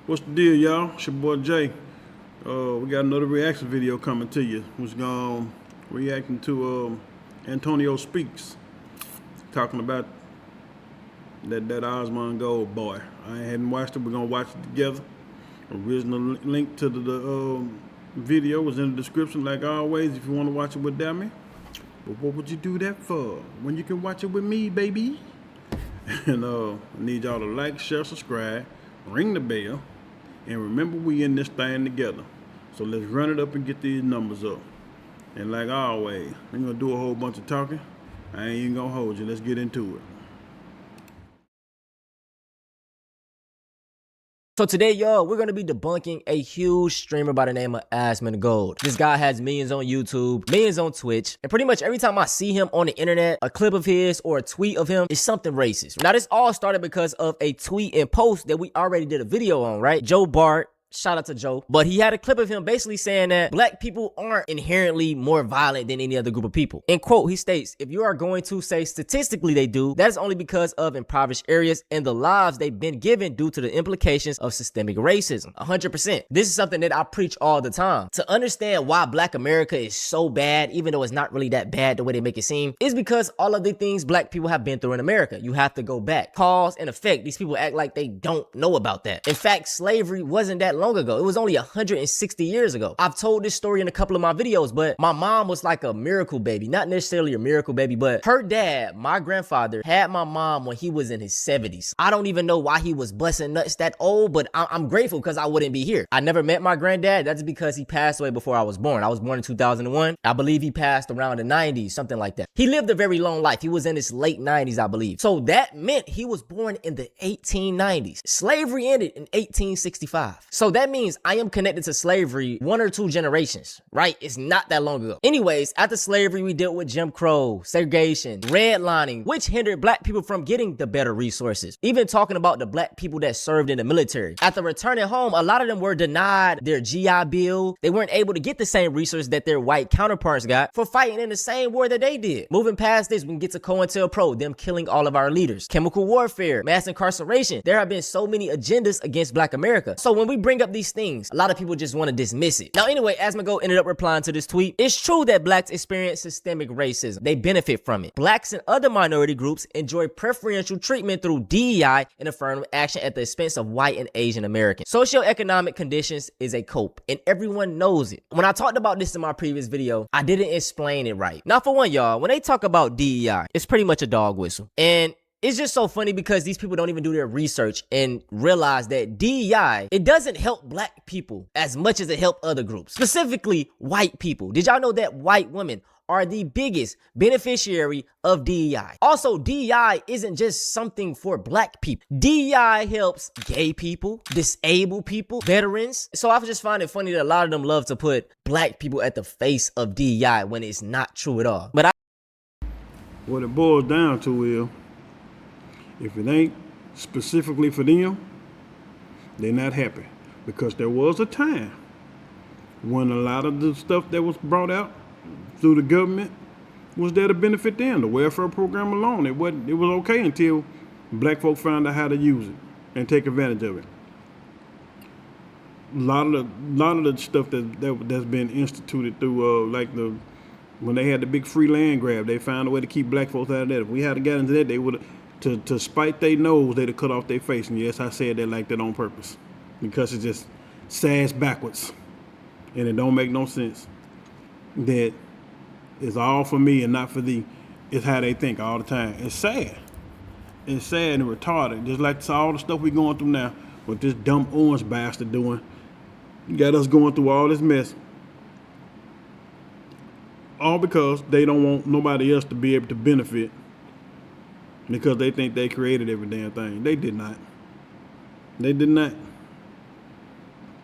What's the deal, y'all? It's your boy Jay. We got another reaction video coming to you. We're going reacting to Antonio Speaks, talking about that Osmond Gold boy. I hadn't watched it. We're gonna watch it together. Original link to the video was in the description, like always. If you want to watch it without me, but what would you do that for when you can watch it with me, baby? And I need y'all to like, share, subscribe, ring the bell. And remember, we in this thing together. So let's run it up and get these numbers up. And like always, I'm gonna do a whole bunch of talking. I ain't even gonna hold you. Let's get into it. So today, y'all, we're going to be debunking a huge streamer by the name of Asmond Gold. This guy has millions on YouTube, millions on Twitch, and pretty much every time I see him on the internet, a clip of his or a tweet of him is something racist. Now, this all started because of a tweet and post that we already did a video on, right? Joe Bart. Shout out to Joe. But he had a clip of him basically saying that black people aren't inherently more violent than any other group of people. In quote, he states, if you are going to say statistically they do, that is only because of impoverished areas and the lives they've been given due to the implications of systemic racism. 100%. This is something that I preach all the time. To understand why black America is so bad, even though it's not really that bad the way they make it seem, is because all of the things black people have been through in America. You have to go back. Cause and effect. These people act like they don't know about that. In fact, slavery wasn't that long ago. It was only 160 years ago. I've told this story in a couple of my videos, but my mom was like a miracle baby. Not necessarily a miracle baby, but her dad, my grandfather, had my mom when he was in his 70s. I don't even know why he was busting nuts that old, but I'm grateful because I wouldn't be here. I never met my granddad. That's because he passed away before I was born. I was born in 2001. I believe he passed around the 90s, something like that. He lived a very long life. He was in his late 90s, I believe. So that meant he was born in the 1890s. Slavery ended in 1865. So that means I am connected to slavery 1 or 2 generations, right? It's not that long ago. Anyways, after slavery, we dealt with Jim Crow, segregation, redlining, which hindered black people from getting the better resources. Even talking about the black people that served in the military. After returning home, a lot of them were denied their GI Bill. They weren't able to get the same resources that their white counterparts got for fighting in the same war that they did. Moving past this, we can get to COINTELPRO, them killing all of our leaders. Chemical warfare, mass incarceration. There have been so many agendas against black America. So when we bring up these things, a lot of people just want to dismiss it. Now, anyway, Asmond Gold ended up replying to this tweet. It's true that blacks experience systemic racism. They benefit from it. Blacks and other minority groups enjoy preferential treatment through DEI and affirmative action at the expense of white and Asian Americans. Socioeconomic conditions is a cope, and everyone knows it. When I talked about this in my previous video, I didn't explain it right. Now, for one, y'all, when they talk about DEI, it's pretty much a dog whistle. And it's just so funny because these people don't even do their research and realize that DEI, it doesn't help black people as much as it helps other groups, specifically white people. Did y'all know that white women are the biggest beneficiary of DEI? Also, DEI isn't just something for black people. DEI helps gay people, disabled people, veterans. So I just find it funny that a lot of them love to put black people at the face of DEI when it's not true at all. But What it boils down to is, if it ain't specifically for them, they're not happy. Because there was a time when a lot of the stuff that was brought out through the government was there to benefit them. The welfare program alone, it was okay until black folk found out how to use it and take advantage of it. A lot of the stuff that's been instituted through when they had the big free land grab, they found a way to keep black folks out of that. If we had got into that, they would have. To spite their nose, they'd have cut off their face. And yes, I said that like that on purpose. Because it just sags backwards. And it don't make no sense. That it's all for me and not for thee. It's how they think all the time. It's sad. It's sad and retarded. Just like all the stuff we're going through now. With this dumb orange bastard doing. You got us going through all this mess. All because they don't want nobody else to be able to benefit. Because they think they created every damn thing. They did not. They did not.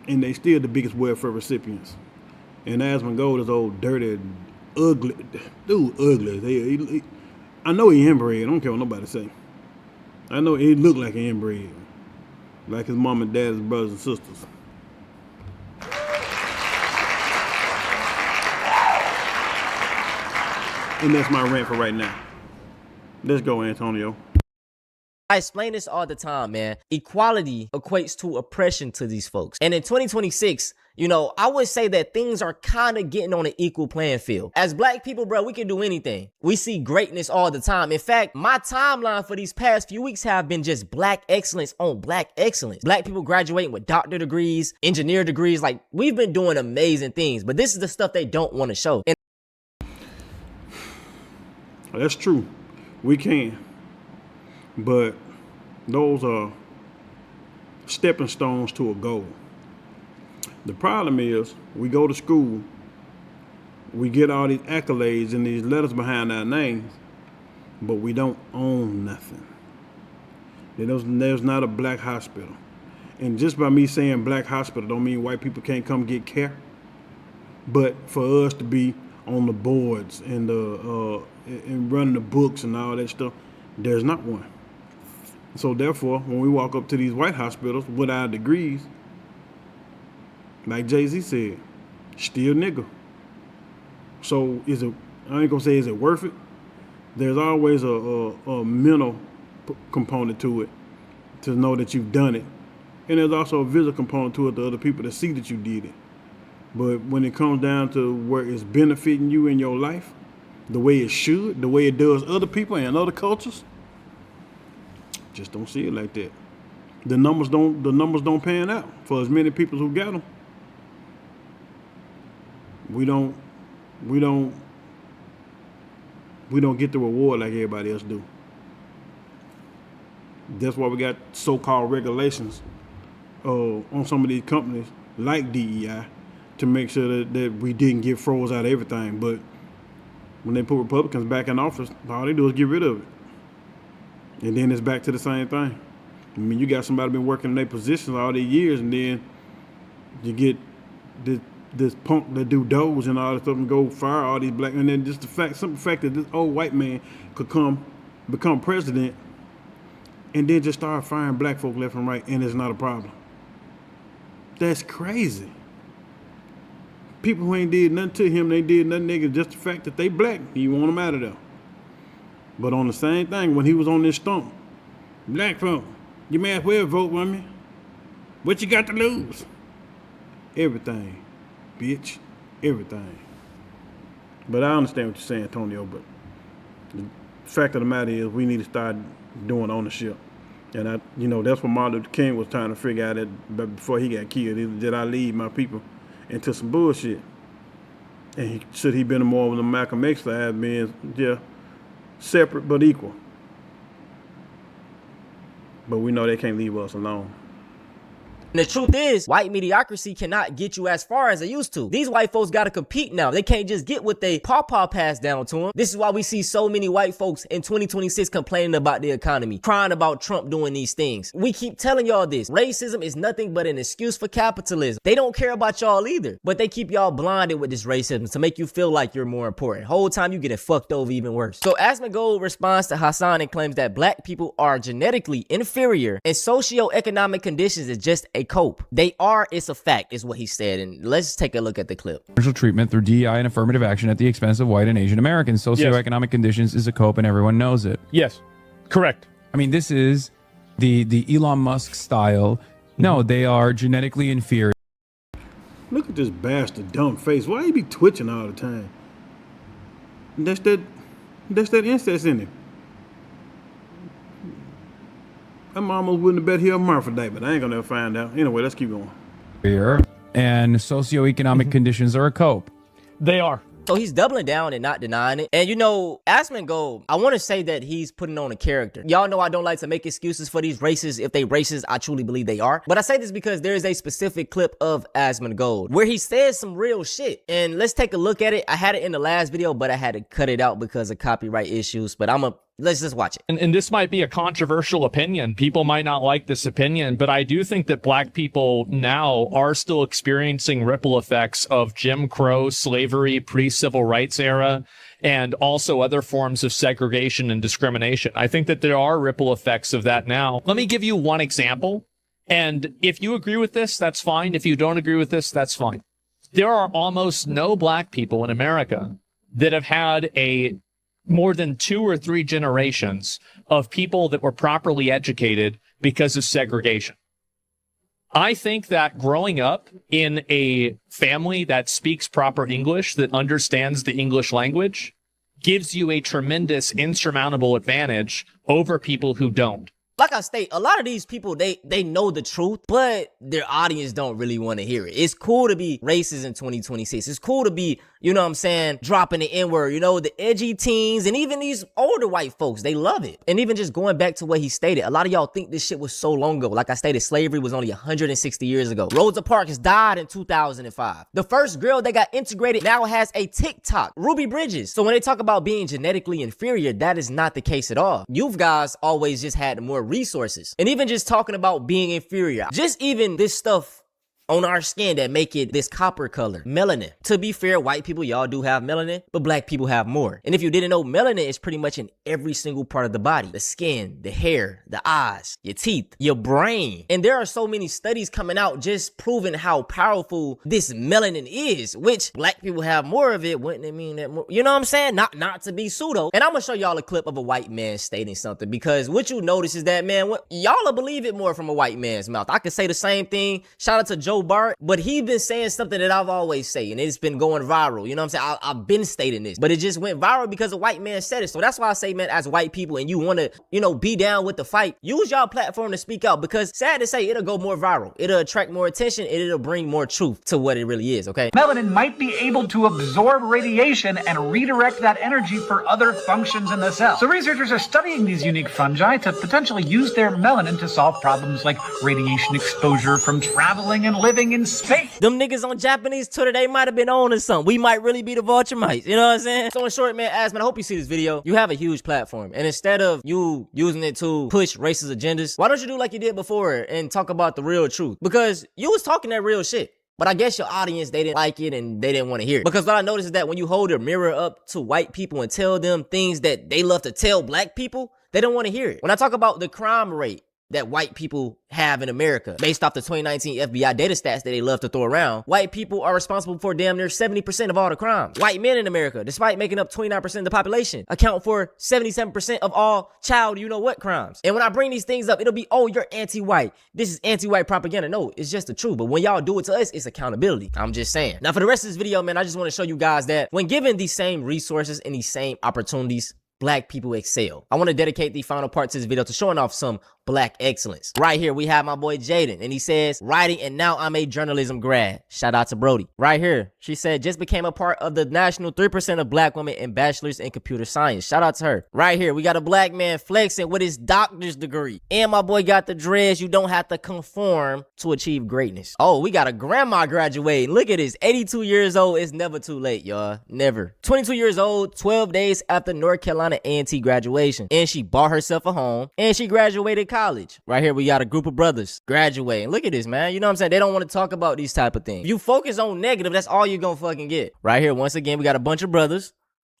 And they still the biggest welfare recipients. And Asmond Gold is old, dirty, ugly. Dude, ugly. I know he inbred. I don't care what nobody say. I know he look like he inbred. Like his mom and dad, his brothers and sisters. And that's my rant for right now. Let's go, Antonio. I explain this all the time, man. Equality equates to oppression to these folks. And in 2026, you know, I would say that things are kind of getting on an equal playing field. As black people, bro, we can do anything. We see greatness all the time. In fact, my timeline for these past few weeks have been just black excellence on black excellence. Black people graduating with doctor degrees, engineer degrees. Like, we've been doing amazing things, but this is the stuff they don't want to show. And that's true. We can. But those are stepping stones to a goal. The problem is, we go to school, we get all these accolades and these letters behind our names, but we don't own nothing. There's not a black hospital. And just by me saying black hospital don't mean white people can't come get care. But for us to be on the boards and running the books and all that stuff, there's not one. So therefore, when we walk up to these white hospitals with our degrees, like Jay-Z said, still nigga. So I ain't gonna say is it worth it? There's always a mental component to it, to know that you've done it. And there's also a visual component to it, to other people to see that you did it. But when it comes down to where it's benefiting you in your life, the way it should, the way it does other people and other cultures, just don't see it like that. The numbers don't pan out for as many people who got them. We don't get the reward like everybody else do. That's why we got so-called regulations on some of these companies like DEI to make sure that we didn't get froze out of everything. But when they put Republicans back in office, all they do is get rid of it. And then it's back to the same thing. I mean, you got somebody been working in their positions all these years, and then you get this punk that do doge and all that stuff and go fire all these black, and then just the fact that this old white man could become president and then just start firing black folk left and right, and it's not a problem. That's crazy. People who ain't did nothing to him, they did nothing nigga, just the fact that they black, he want them out of there. But on the same thing, when he was on this stump, black folk, you may as well vote with me. What you got to lose? Everything, bitch, everything. But I understand what you're saying, Antonio, but the fact of the matter is we need to start doing ownership. And that's what Martin Luther King was trying to figure out before he got killed. Did I lead my people into some bullshit? And should he been more of the Malcolm X side, being, separate but equal? But we know they can't leave us alone. And the truth is, white mediocrity cannot get you as far as they used to. These white folks got to compete now. They can't just get what they pawpaw passed down to them. This is why we see so many white folks in 2026 complaining about the economy, crying about Trump doing these things. We keep telling y'all this. Racism is nothing but an excuse for capitalism. They don't care about y'all either, but they keep y'all blinded with this racism to make you feel like you're more important. Whole time you getting fucked over even worse. So Asmond Gold responds to Hassan and claims that black people are genetically inferior and socioeconomic conditions is just a cope. They are, it's a fact, is what he said. And let's take a look at the clip. Commercial treatment through DEI and affirmative action at the expense of white and Asian Americans. Socioeconomic conditions is a cope and everyone knows it. Yes, correct. I mean, this is the Elon Musk style. No, they are genetically inferior. Look at this bastard dumb face. Why he be twitching all the time? That's that incest in him. I'm almost willing to bet he a hermaphrodite, but I ain't gonna ever find out. Anyway, let's keep going. And socioeconomic conditions are a cope. They are. So he's doubling down and not denying it. And Asmond Gold, I want to say that he's putting on a character. Y'all know I don't like to make excuses for these races. If they racist, I truly believe they are. But I say this because there is a specific clip of Asmond Gold where he says some real shit. And let's take a look at it. I had it in the last video, but I had to cut it out because of copyright issues. But let's just watch it. And this might be a controversial opinion. People might not like this opinion, but I do think that black people now are still experiencing ripple effects of Jim Crow, slavery, pre-civil rights era, and also other forms of segregation and discrimination. I think that there are ripple effects of that now. Let me give you one example. And if you agree with this, that's fine. If you don't agree with this, that's fine. There are almost no black people in America that have had a more than 2 or 3 generations of people that were properly educated because of segregation. I think that growing up in a family that speaks proper English, that understands the English language, gives you a tremendous insurmountable advantage over people who don't. Like I state, a lot of these people, they know the truth, but their audience don't really want to hear it. It's cool to be racist in 2026. It's cool to be, you know what I'm saying, dropping the N-word. You know, the edgy teens and even these older white folks, they love it. And even just going back to what he stated, a lot of y'all think this shit was so long ago. Like I stated, slavery was only 160 years ago. Rosa Parks died in 2005. The first girl that got integrated now has a TikTok, Ruby Bridges. So when they talk about being genetically inferior, that is not the case at all. You guys always just had more resources. And even just talking about being inferior, just even this stuff on our skin that make it this copper color, melanin. To be fair, white people, y'all do have melanin, but black people have more. And if you didn't know, melanin is pretty much in every single part of the body. The skin, the hair, the eyes, your teeth, your brain. And there are so many studies coming out just proving how powerful this melanin is, which black people have more of it. Wouldn't it mean that more? You know what I'm saying? Not to be pseudo. And I'm gonna show y'all a clip of a white man stating something, because what you notice is that, man, y'all will believe it more from a white man's mouth. I could say the same thing. Shout out to Joe Bart, but he been saying something that I've always say, and it's been going viral. You know what I'm saying? I've been stating this, but it just went viral because a white man said it. So that's why I say, man, as white people, and you want to, you know, be down with the fight, use y'all platform to speak out, because sad to say, it'll go more viral. It'll attract more attention, and it'll bring more truth to what it really is, okay? Melanin might be able to absorb radiation and redirect that energy for other functions in the cell. So researchers are studying these unique fungi to potentially use their melanin to solve problems like radiation exposure from traveling and living in space. Them niggas on Japanese Twitter, they might have been on to something. We might really be the vulture mice. You know what I'm saying? So in short, man, Asmond, I hope you see this video. You have a huge platform, and instead of you using it to push racist agendas, why don't you do like you did before and talk about the real truth? Because you was talking that real shit. But I guess your audience, they didn't like it and they didn't want to hear it. Because what I noticed is that when you hold a mirror up to white people and tell them things that they love to tell black people, they don't want to hear it. When I talk about the crime rate that white people have in America, based off the 2019 FBI data stats that they love to throw around, white people are responsible for damn near 70% of all the crimes. White men in America, despite making up 29% of the population, account for 77% of all child you-know-what crimes. And when I bring these things up, it'll be, oh, you're anti-white. This is anti-white propaganda. No, it's just the truth. But when y'all do it to us, it's accountability. I'm just saying. Now, for the rest of this video, man, I just want to show you guys that when given these same resources and these same opportunities, black people excel. I want to dedicate the final part to this video to showing off some black excellence. Right here, we have my boy Jaden, and he says, writing, and now I'm a journalism grad. Shout out to Brody. Right here, she said, just became a part of the national 3% of black women in bachelor's in computer science. Shout out to her. Right here, we got a black man flexing with his doctor's degree. And my boy got the dreads. You don't have to conform to achieve greatness. Oh, we got a grandma graduating. Look at this, 82 years old. It's never too late, y'all. Never. 22 years old, 12 days after North Carolina A&T graduation. And she bought herself a home, and she graduated college. Right here, we got a group of brothers graduating. Look at this, man. You know what I'm saying? They don't want to talk about these type of things. If you focus on negative, that's all you're gonna fucking get. Right here, once again, we got a bunch of brothers.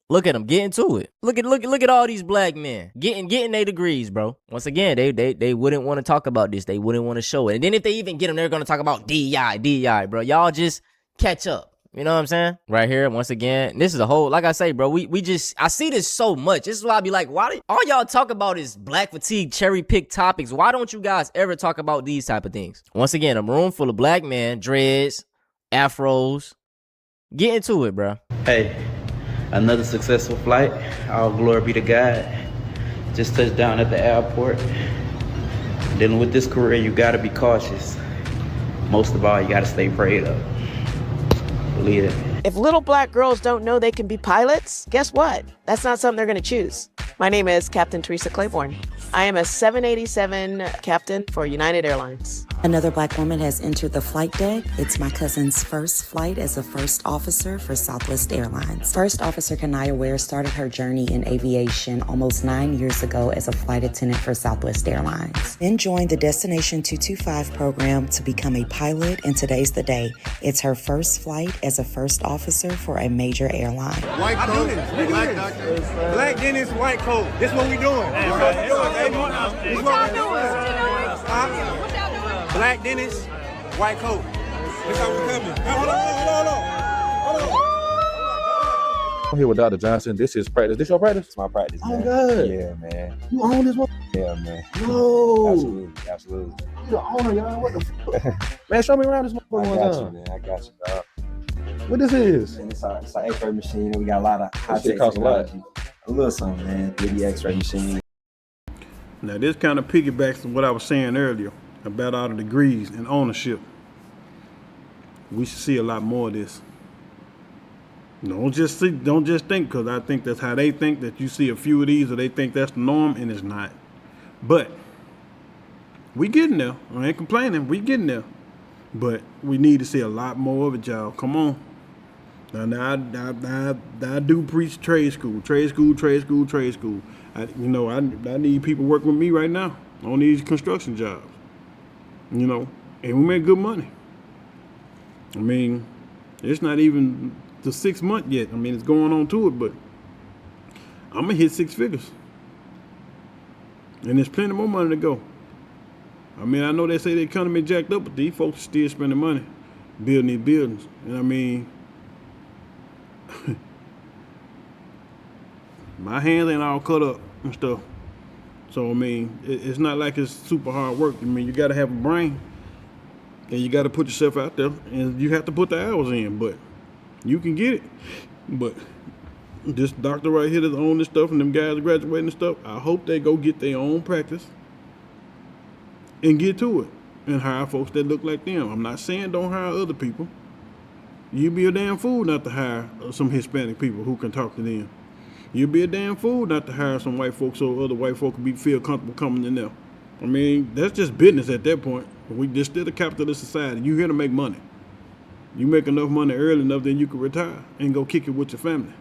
Look at them getting to it. Look at all these black men getting their degrees, bro. Once again, they wouldn't want to talk about this. They wouldn't want to show it. And then if they even get them, they're gonna talk about DEI, bro. Y'all just catch up. You know what I'm saying? Right here, once again, this is a whole, like I say, bro, I see this so much. This is why I be like, all y'all talk about is black fatigue, cherry pick topics. Why don't you guys ever talk about these type of things? Once again, a room full of black men, dreads, afros. Get into it, bro. Hey, another successful flight. All glory be to God. Just touched down at the airport. Dealing with this career, you gotta be cautious. Most of all, you gotta stay prayed up. Believe it. If little black girls don't know they can be pilots, guess what? That's not something they're going to choose. My name is Captain Teresa Claiborne. I am a 787 captain for United Airlines. Another black woman has entered the flight deck. It's my cousin's first flight as a first officer for Southwest Airlines. First Officer Kanaya Ware started her journey in aviation almost 9 years ago as a flight attendant for Southwest Airlines. Then joined the Destination 225 program to become a pilot, and today's the day. It's her first flight as a first officer for a major airline. White coat, black doctor, black dentist, white coat. This what we doing. This what we doing, baby. This what we doing. Black dentist, white coat. This how we coming. Hold on. I'm here with Dr. Johnson. This is practice. This your practice? It's my practice, man. Oh, God. Yeah, man. You own this one? Yeah, man. No. Absolutely, absolutely. You the owner, y'all. What the fuck? Man, show me around this motherfucker I one got time. you, man. I got you, dog. What this is? And it's an X-ray machine. We got a lot of high-tech costs a lot. technology. A little something, man. 3D X-ray machine. Now this kind of piggybacks on what I was saying earlier about all the degrees and ownership. We should see a lot more of this. Don't just think, because I think that's how they think, that you see a few of these or they think that's the norm, and it's not. But we getting there. I ain't complaining. We getting there. But we need to see a lot more of it, y'all. Come on. Now I do preach trade school. I need people working with me right now on these construction jobs. You know, and we make good money. I mean, it's not even the 6 month yet. I mean, it's going on to it, but I'm gonna hit 6 figures. And there's plenty more money to go. I mean, I know they say the economy jacked up, but these folks are still spending money building these buildings. And I mean, my hands ain't all cut up and stuff. So, I mean, it's not like it's super hard work. I mean, you got to have a brain, and you got to put yourself out there, and you have to put the hours in, but you can get it. But this doctor right here that's on this stuff, and them guys graduating and stuff, I hope they go get their own practice and get to it and hire folks that look like them. I'm not saying don't hire other people. You'd be a damn fool not to hire some Hispanic people who can talk to them. You'd be a damn fool not to hire some white folks so other white folks can feel comfortable coming in there. I mean, that's just business at that point. We just still a capitalist society. You here to make money. You make enough money early enough, then you can retire and go kick it with your family.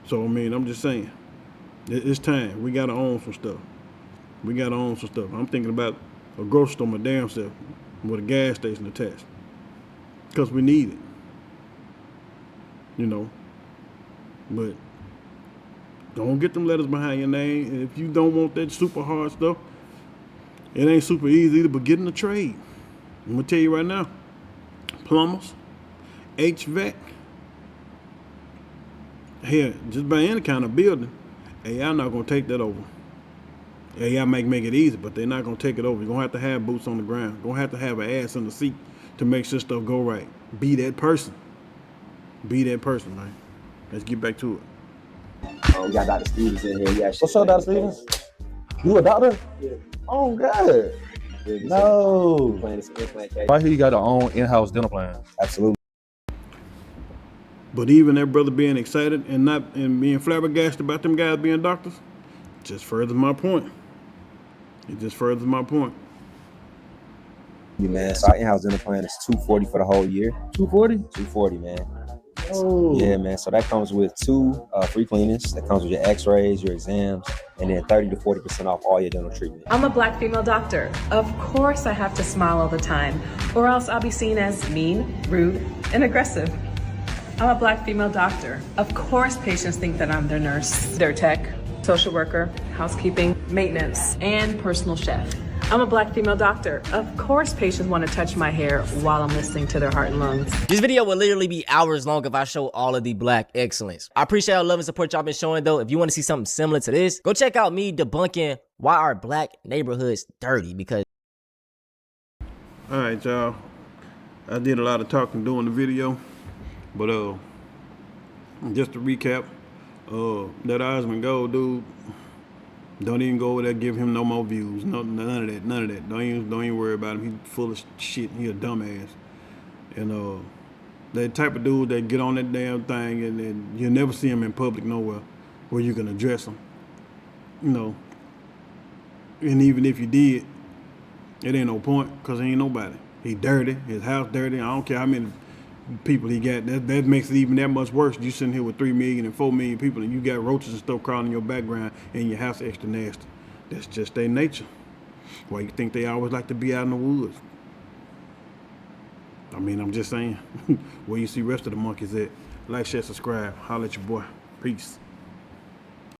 So, I mean, I'm just saying, it's time. We got to own some stuff. I'm thinking about a grocery store my damn self with a gas station attached. Because we need it. You know. But don't get them letters behind your name. And if you don't want that super hard stuff, it ain't super easy either, but get in the trade. I'm going to tell you right now. Plumbers, HVAC, here, just by any kind of building, AI not going to take that over. AI make it easy, but they're not going to take it over. You're going to have boots on the ground. You're going to have an ass in the seat to make sure stuff go right. Be that person. Man. Let's get back to it. We got Dr. Stevens in here. Yeah, what's up, Dr. Stevens? You a doctor? Yeah. Oh, God. No. I hear you got your own in-house dental plan. Absolutely. But even that brother being excited and being flabbergasted about them guys being doctors, just furthers my point. It just furthers my point. Yeah, man. So our in-house dental plan is $240 for the whole year. $240? $240, man. Oh. Yeah, man. So that comes with 2 free cleanings. That comes with your x-rays, your exams, and then 30 to 40% off all your dental treatment. I'm a Black female doctor. Of course I have to smile all the time, or else I'll be seen as mean, rude, and aggressive. I'm a Black female doctor. Of course patients think that I'm their nurse, their tech, social worker, housekeeping, maintenance, and personal chef. I'm a Black female doctor. Of course patients want to touch my hair while I'm listening to their heart and lungs. This video would literally be hours long if I show all of the Black excellence. I appreciate all the love and support y'all been showing though. If you want to see something similar to this, go check out me debunking why our Black neighborhoods dirty, because... Alright, y'all. I did a lot of talking during the video, but just to recap, that Asmond Gold dude, don't even go over there, give him no more views. None of that. Don't even worry about him. He's full of shit. He a dumbass. And that type of dude that get on that damn thing and you'll never see him in public nowhere where you can address him. You know. And even if you did, it ain't no point because he ain't nobody. He dirty. His house dirty. I don't care how many people he got. That makes it even that much worse. You sitting here with 3 million and 4 million people and you got roaches and stuff crawling in your background and your house extra nasty. That's just their nature. Why you think they always like to be out in the woods? I mean, I'm just saying. Where you see rest of the monkeys at. Like, share, subscribe. Holla at your boy. Peace.